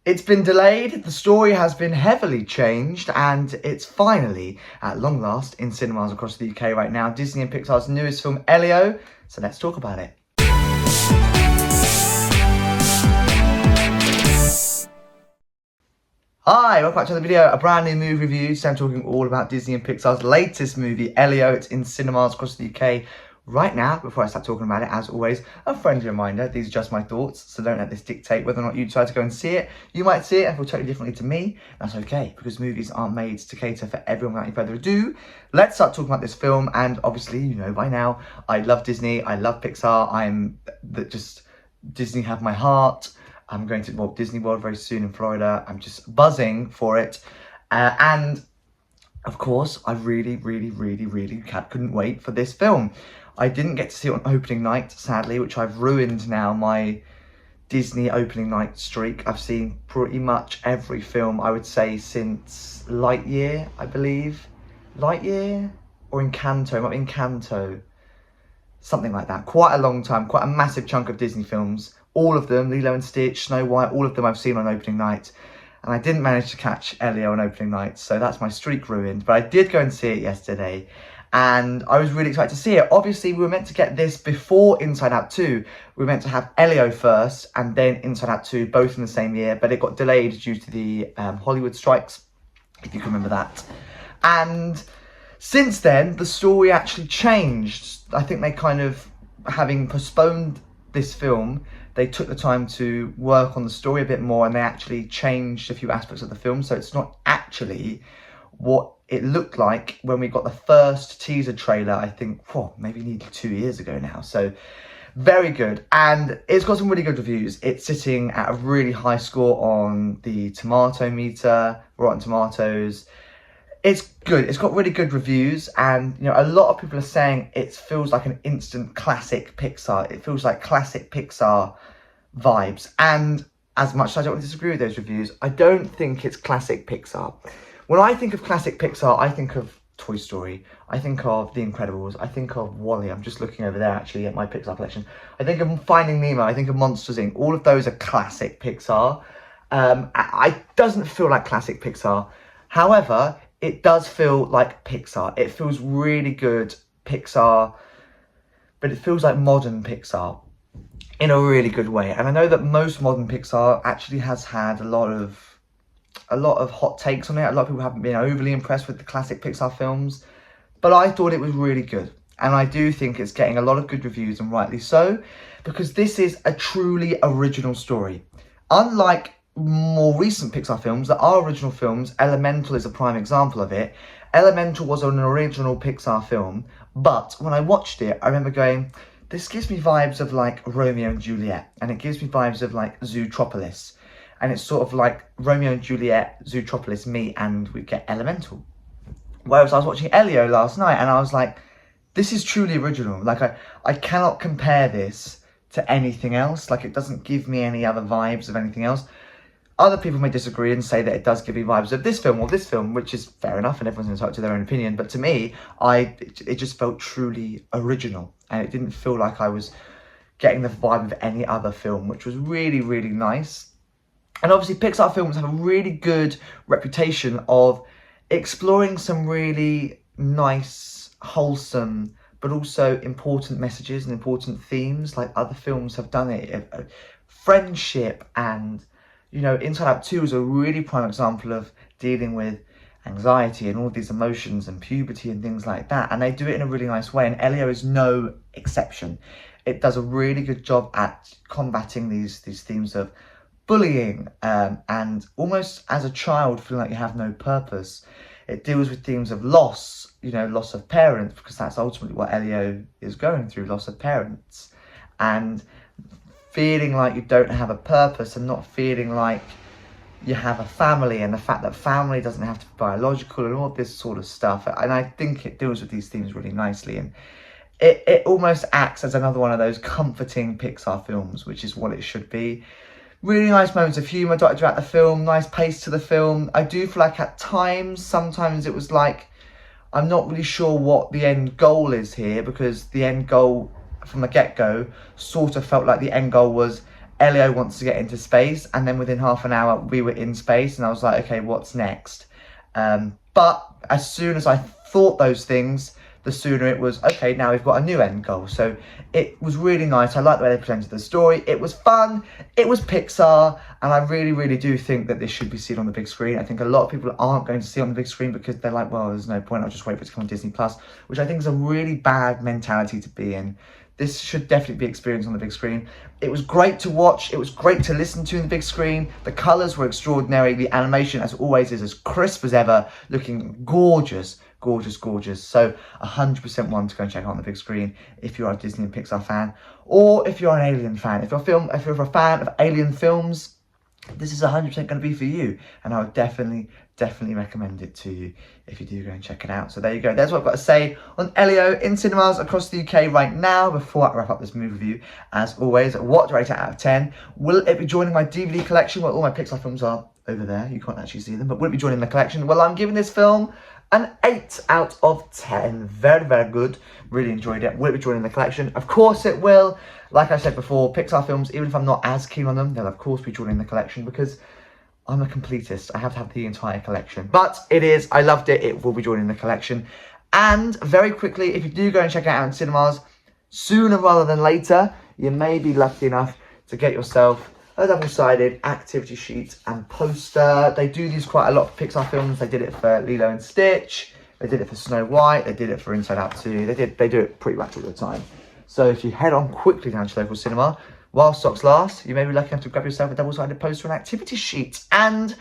It's been delayed, the story has been heavily changed, and it's finally, at long last, in cinemas across the UK right now. Disney and Pixar's newest film, Elio. So let's talk about it. Hi, welcome back to the video, a brand new movie review. So I'm talking all about Disney and Pixar's latest movie, Elio. It's in cinemas across the UK right now. Before I start talking about it, as always, a friendly reminder, these are just my thoughts, so don't let this dictate whether or not you decide to go and see it. You might see it and feel totally differently to me. That's okay, because movies aren't made to cater for everyone. Without any further ado, let's start talking about this film. And obviously, you know by now, I love Disney, I love Pixar. Disney have my heart. I'm going to Disney World very soon in Florida. I'm just buzzing for it. And of course, I really couldn't wait for this film. I didn't get to see it on opening night, sadly, which I've ruined now, my Disney opening night streak. I've seen pretty much every film, I would say, since Lightyear, I believe. Lightyear? Or Encanto? It might be Encanto. Something like that. Quite a long time, quite a massive chunk of Disney films. All of them, Lilo and Stitch, Snow White, all of them I've seen on opening night. And I didn't manage to catch Elio on opening night, so that's my streak ruined. But I did go and see it yesterday, and I was really excited to see it. Obviously, we were meant to get this before Inside Out 2. We were meant to have Elio first, and then Inside Out 2, both in the same year, but it got delayed due to the Hollywood strikes, if you can remember that. And since then, the story actually changed. I think they kind of, having postponed this film, they took the time to work on the story a bit more, and they actually changed a few aspects of the film. So it's not actually what it looked like when we got the first teaser trailer, I think, maybe nearly 2 years ago now. So very good. And it's got some really good reviews. It's sitting at a really high score on the tomato meter, Rotten Tomatoes. It's good. It's got really good reviews, and you know, a lot of people are saying it feels like an instant classic Pixar. It feels like classic Pixar vibes. And as much as I don't want to disagree with those reviews, I don't think it's classic Pixar. When I think of classic Pixar, I think of Toy Story, I think of The Incredibles, I think of WALL-E. I'm just looking over there actually at my Pixar collection. I think of Finding Nemo, I think of Monsters Inc. All of those are classic Pixar. It doesn't feel like classic Pixar. However, it does feel like Pixar. It feels really good Pixar, but it feels like modern Pixar in a really good way. And I know that most modern Pixar actually has had a lot of hot takes on it. A lot of people haven't been overly impressed with the classic Pixar films, but I thought it was really good. And I do think it's getting a lot of good reviews, and rightly so, because this is a truly original story. Unlike more recent Pixar films that are original films, Elemental is a prime example of it. Elemental was an original Pixar film, but when I watched it, I remember going, this gives me vibes of like Romeo and Juliet, and it gives me vibes of like Zootropolis, and it's sort of like Romeo and Juliet, Zootropolis meet, and we get Elemental. Whereas I was watching Elio last night, and I was like, this is truly original. Like I cannot compare this to anything else. Like, it doesn't give me any other vibes of anything else. Other people may disagree and say that it does give me vibes of this film or this film, which is fair enough, and everyone's entitled to their own opinion. But to me, it just felt truly original, and it didn't feel like I was getting the vibe of any other film, which was really nice. And obviously, Pixar films have a really good reputation of exploring some really nice, wholesome, but also important messages and important themes, like other films have done it. Friendship, and you know, Inside Out 2 is a really prime example of dealing with anxiety and all these emotions and puberty and things like that. And they do it in a really nice way. And Elio is no exception. It does a really good job at combating these themes of bullying and almost as a child feeling like you have no purpose. It deals with themes of loss, you know, loss of parents, because that's ultimately what Elio is going through, loss of parents. And feeling like you don't have a purpose, and not feeling like you have a family, and the fact that family doesn't have to be biological, and all this sort of stuff. And I think it deals with these themes really nicely, and it almost acts as another one of those comforting Pixar films, which is what it should be. Really nice moments of humour dotted throughout the film, nice pace to the film. I do feel like at times, sometimes it was like, I'm not really sure what the end goal is here, because the end goal from the get-go sort of felt like the end goal was Elio wants to get into space, and then within half an hour we were in space, and I was like, okay, what's next? But as soon as I thought those things, the sooner it was, okay, now we've got a new end goal. So it was really nice. I liked the way they presented the story. It was fun. It was Pixar. And I really, really do think that this should be seen on the big screen. I think a lot of people aren't going to see it on the big screen because they're like, well, there's no point. I'll just wait for it to come on Disney+, which I think is a really bad mentality to be in. This should definitely be experienced on the big screen. It was great to watch. It was great to listen to in the big screen. The colours were extraordinary. The animation, as always, is as crisp as ever, looking gorgeous. Gorgeous, gorgeous. So 100% one to go and check out on the big screen if you're a Disney and Pixar fan, or if you're an Alien fan. If you're a fan of Alien films, this is 100% going to be for you, and I would definitely recommend it to you if you do go and check it out. So there you go. That's what I've got to say on Elio in cinemas across the UK right now. Before I wrap up this movie review, as always, what do I rate it out of 10? Will it be joining my DVD collection where all my Pixar films are over there? You can't actually see them, but will it be joining the collection? Well, I'm giving this film an 8 out of 10. Very, very good. Really enjoyed it. Will it be joining the collection? Of course it will. Like I said before, Pixar films, even if I'm not as keen on them, they'll of course be joining the collection because I'm a completist. I have to have the entire collection. But it is. I loved it. It will be joining the collection. And very quickly, if you do go and check it out in cinemas, sooner rather than later, you may be lucky enough to get yourself a double-sided activity sheet and poster. They do these quite a lot for Pixar films. They did it for Lilo and Stitch. They did it for Snow White. They did it for Inside Out 2. They do it pretty much all the time. So if you head on quickly down to your local cinema, while stocks last, you may be lucky enough to grab yourself a double-sided poster and activity sheet. And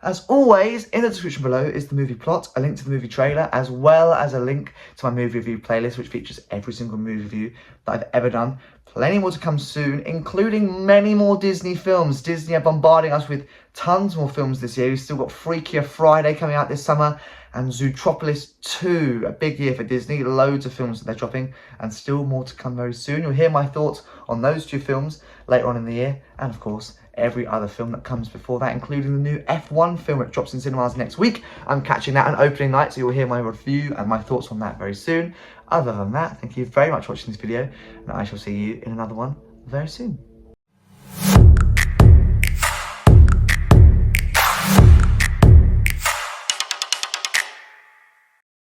as always, in the description below is the movie plot, a link to the movie trailer, as well as a link to my movie review playlist, which features every single movie review that I've ever done. Plenty more to come soon, including many more Disney films. Disney are bombarding us with tons more films this year. We've still got Freakier Friday coming out this summer, and Zootropolis 2, a big year for Disney. Loads of films that they're dropping, and still more to come very soon. You'll hear my thoughts on those 2 films later on in the year, and of course, every other film that comes before that, including the new F1 film that drops in cinemas next week. I'm catching that on opening night, so you'll hear my review and my thoughts on that very soon. Other than that, thank you very much for watching this video, and I shall see you in another one very soon.